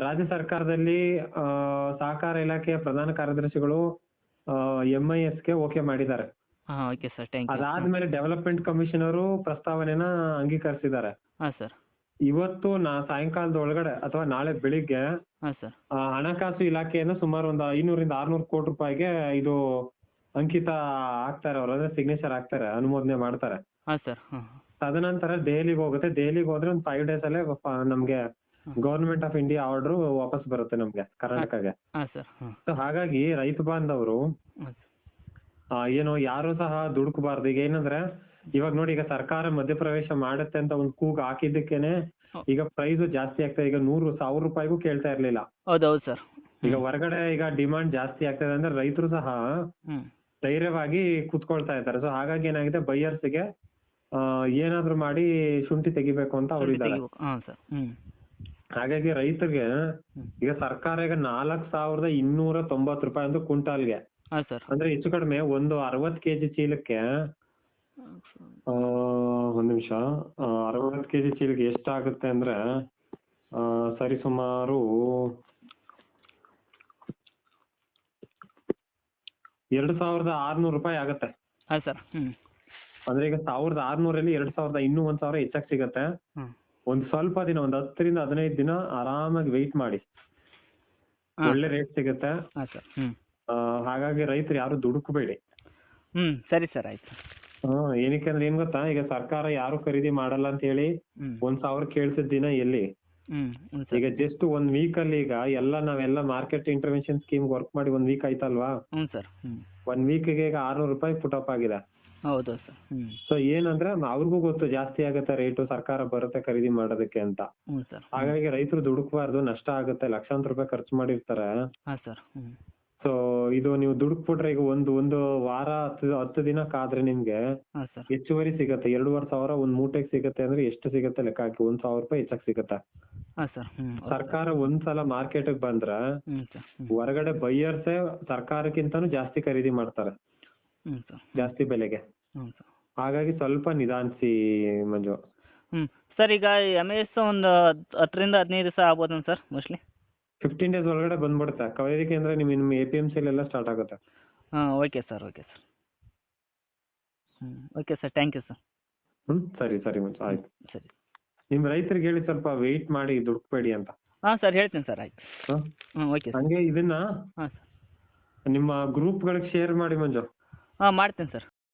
ರಾಜ್ಯ ಸರ್ಕಾರದಲ್ಲಿ ಸಹಕಾರ ಇಲಾಖೆಯ ಪ್ರಧಾನ ಕಾರ್ಯದರ್ಶಿಗಳು MISಗೆ ಓಕೆ ಮಾಡಿದ್ದಾರೆ. ಹಾಂ ಓಕೆ ಸರ್, ಥ್ಯಾಂಕ್ ಯು. ಅದಾದ್ಮೇಲೆ ಡೆವಲಪ್ಮೆಂಟ್ ಕಮಿಷನರು ಪ್ರಸ್ತಾವನೆನ ಅಂಗೀಕರಿಸಿದ್ದಾರೆ. ಹಾಂ ಸರ್. ಇವತ್ತು ಸಾಯಂಕಾಲದ ಒಳಗಡೆ ಅಥವಾ ನಾಳೆ ಬೆಳಿಗ್ಗೆ ಹಾಂ ಸರ್. ಹಣಕಾಸು ಇಲಾಖೆಯನ್ನು ಸುಮಾರು ಒಂದು 500ರಿಂದ 600 ಕೋಟಿ ರೂಪಾಯಿಗೆ ಇದು ಅಂಕಿತ ಆಗ್ತಾರೆ, ಅವ್ರು ಅಂದ್ರೆ ಸಿಗ್ನೇಚರ್ ಆಗ್ತಾರೆ, ಅನುಮೋದನೆ ಮಾಡ್ತಾರೆ. ಹಾಂ ಸರ್. ಹಾಂ ತದನಂತರ ದೆಹಲಿಗೆ ಹೋಗುತ್ತೆ. ದೆಹಲಿಗೆ ಹೋದ್ರೆ ಒಂದು 5 days ಅಲ್ಲೇ ನಮ್ಗೆ ಗವರ್ಮೆಂಟ್ ಆಫ್ ಇಂಡಿಯಾ ಆರ್ಡರ್ ವಾಪಸ್ ಬರುತ್ತೆ ನಮ್ಗೆ ಕರ್ನಾಟಕಗೆ. ಹಾಂ ಸರ್. ಹಾಂ ಸೊ ಹಾಗಾಗಿ ರೈತ ಬಾಂಧವರು ಹಾಂ ಏನು ಯಾರು ಸಹ ದುಡುಕಬಾರ್ದು. ಈಗ ಏನಂದ್ರೆ ಇವಾಗ ನೋಡಿ, ಈಗ ಸರ್ಕಾರ ಮಧ್ಯಪ್ರವೇಶ ಮಾಡುತ್ತೆ ಅಂತ ಒಂದು ಕೂಗು ಹಾಕಿದ್ದಕ್ಕೇನೆ ಈಗ ಪ್ರೈಸ್ ಜಾಸ್ತಿ ಆಗ್ತದೆ. ಈಗ 100,000 ರೂಪಾಯಿಗೂ ಕೇಳ್ತಾ ಇರ್ಲಿಲ್ಲ. ಹೌದೌದು ಸರ್. ಈಗ ಹೊರಗಡೆ ಈಗ ಡಿಮಾಂಡ್ ಜಾಸ್ತಿ ಆಗ್ತದೆ ಅಂದ್ರೆ ರೈತರು ಸಹ ಹ್ಞೂ ಧೈರ್ಯವಾಗಿ ಕೂತ್ಕೊಳ್ತಾ ಇದ್ದಾರೆ. ಸೊ ಹಾಗಾಗಿ ಏನಾಗಿದೆ, ಬೈಯರ್ಸ್ಗೆ ಏನಾದ್ರು ಮಾಡಿ ಶುಂಠಿ ತೆಗಿಬೇಕು ಅಂತ ಅವ್ರು ಇದ್ದಾರೆ. ಹಾಂ ಸರ್. ಹ್ಞೂ ಹಾಗಾಗಿ ರೈತರಿಗೆ ಈಗ ಸರ್ಕಾರ ಈಗ 4,290 ರೂಪಾಯಿ ಒಂದು ಕ್ವಿಂಟಾಲ್ಗೆ, ಹಾಂ ಸರ್. ಅಂದ್ರೆ ಹೆಚ್ಚು ಕಡಿಮೆ ಒಂದು 60 kg ಚೀಲಕ್ಕೆ ಒಂದ್ ನಿಮಿಷ 60 kg ಚೀಲಕ್ಕೆ ಎಷ್ಟಾಗುತ್ತೆ ಅಂದ್ರೆ ಸರಿ ಸುಮಾರು 2,600 ರೂಪಾಯಿ ಆಗುತ್ತೆ. ಹಾಂ ಸರ್. ಹ್ಞೂ ಅಂದ್ರೆ ಈಗ 1,600ರಲ್ಲಿ 2,000 ಇನ್ನೂ 1,000 ಹೆಚ್ಚಾಗಿ ಸಿಗತ್ತೆ. ಹ್ಞೂ ಒಂದ್ ಸ್ವಲ್ಪ ದಿನ, ಒಂದ್ 10ರಿಂದ 15 ದಿನ ಆರಾಮಾಗಿ ವೆಯ್ಟ್ ಮಾಡಿ, ಒಳ್ಳೆ ರೇಟ್ ಸಿಗುತ್ತೆ. ಹಾಂ ಸರ್. ಹ್ಞೂ ಹಾಗಾಗಿ ರೈತರು ಯಾರು ದುಡುಕಬೇಡಿ. ಹ್ಞೂ ಸರಿ ಸರ್, ಆಯ್ತು. ಏನಕ್ಕೆ ಅಂದ್ರೆ ಏನ್ ಗೊತ್ತಾ, ಈಗ ಸರ್ಕಾರ ಯಾರು ಖರೀದಿ ಮಾಡಲ್ಲ ಅಂತ ಹೇಳಿ ಹ್ಞೂ 1,000 ಕೇಳ್ಸಿದ ದಿನ ಎಲ್ಲಿ. ಹ್ಞೂ ಈಗ ಜಸ್ಟ್ 1 week ಅಲ್ಲಿ ಈಗ ನಾವೆಲ್ಲ ಮಾರ್ಕೆಟ್ ಇಂಟರ್ವೆನ್ಷನ್ ಸ್ಕೀಮ್ ವರ್ಕ್ ಮಾಡಿ 1 week ಆಯ್ತಲ್ವಾ. ಹ್ಞೂ ಸರ್. ಹ್ಞೂ 1 weekಗೆ ಈಗ 600 ರೂಪಾಯಿ ಪುಟ್ ಅಪ್ ಆಗಿದೆ. ಹೌದು ಸರ್. ಹ್ಞೂ ಸೊ ಏನಂದ್ರೆ ಅವ್ರಿಗೂ ಗೊತ್ತು ಜಾಸ್ತಿ ಆಗತ್ತೆ ರೇಟು, ಸರ್ಕಾರ ಬರುತ್ತೆ ಖರೀದಿ ಮಾಡೋದಕ್ಕೆ ಅಂತ. ಹ್ಞೂ ಸರ್. ಹಾಗಾಗಿ ರೈತರು ದುಡುಕ್ಬಾರ್ದು, ನಷ್ಟ ಆಗುತ್ತೆ, ಲಕ್ಷಾಂತರ ರೂಪಾಯಿ ಖರ್ಚು ಮಾಡಿರ್ತಾರೆ. ಹಾಂ ಸರ್. ಹ್ಞೂ ಸೊ ಇದು ನೀವು ದುಡುಕ್ಬಿಟ್ರೆ ಈಗ ಒಂದು ವಾರ 10 ದಿನ ಕಾದ್ರೆ ನಿಮ್ಗೆ ಹಾಂ ಸರ್. ಹೆಚ್ಚುವರಿ ಸಿಗತ್ತೆ. 2,500 ಒಂದ್ ಮೂಟೆಗೆ ಸಿಗತ್ತೆ ಅಂದ್ರೆ ಎಷ್ಟು ಸಿಗತ್ತೆ ಲೆಕ್ಕ ಹಾಕಿ, 1,000 ರೂಪಾಯಿ ಹೆಚ್ಚಾಗಿ ಸಿಗತ್ತೆ. ಹಾಂ ಸರ್. ಹ್ಞೂ ಸರ್ಕಾರ ಒಂದ್ಸಲ ಮಾರ್ಕೆಟ್ಗೆ ಬಂದ್ರೆ ಹ್ಞೂ ಸರ್. ಹ್ಞೂ ಹೊರಗಡೆ ಬೈಯರ್ಸೇ ಸರ್ಕಾರಕ್ಕಿಂತಾನು ಜಾಸ್ತಿ ಖರೀದಿ ಮಾಡ್ತಾರೆ, ಹ್ಞೂ ಸರ್. ಜಾಸ್ತಿ ಬೆಲೆಗೆ. ಹ್ಞೂ ಸರ್. ಹಾಗಾಗಿ ಸ್ವಲ್ಪ ನಿಧಾನಿಸಿ ಮಂಜು. ಹ್ಞೂ ಸರ್, ಈಗ MIS ಒಂದು 10ರಿಂದ 15 ದಿವಸ ಆಗ್ಬೋದಾ ಸರ್ ಮೋಸ್ಟ್ಲಿ? 15 days ಒಳಗಡೆ ಬಂದ್ಬಿಡುತ್ತೆ. ಖರೀದಿ ಕೇಂದ್ರ ನಿಮ್ಮ APMC ಎಲ್ಲ ಸ್ಟಾರ್ಟ್ ಆಗುತ್ತೆ. ಹಾಂ ಓಕೆ ಸರ್. Okay sir. ಹ್ಞೂ okay sir, thank you sir. ಸರಿ ಮಂಜು, ಆಯ್ತು. ಸರಿ. ನಿಮ್ ರೈತರಿಗೆ ಹೇಳಿ ಸ್ವಲ್ಪ ವೆಯ್ಟ್ ಮಾಡಿ, ದುಡುಕ್ಬೇಡಿ ಅಂತ. ಹಾಂ ಸರ್, ಹೇಳ್ತೀನಿ ಸರ್, ಆಯ್ತು. ಹ್ಞೂ ಓಕೆ ಸರ್. ಹಂಗೆ ಇದನ್ನ ಹಾಂ ಸರ್. ನಿಮ್ಮ ಗ್ರೂಪ್ಗಳಿಗೆ ಶೇರ್ ಮಾಡಿ ಮಂಜು. ಹಾಂ ಮಾಡ್ತೀನಿ ಸರ್.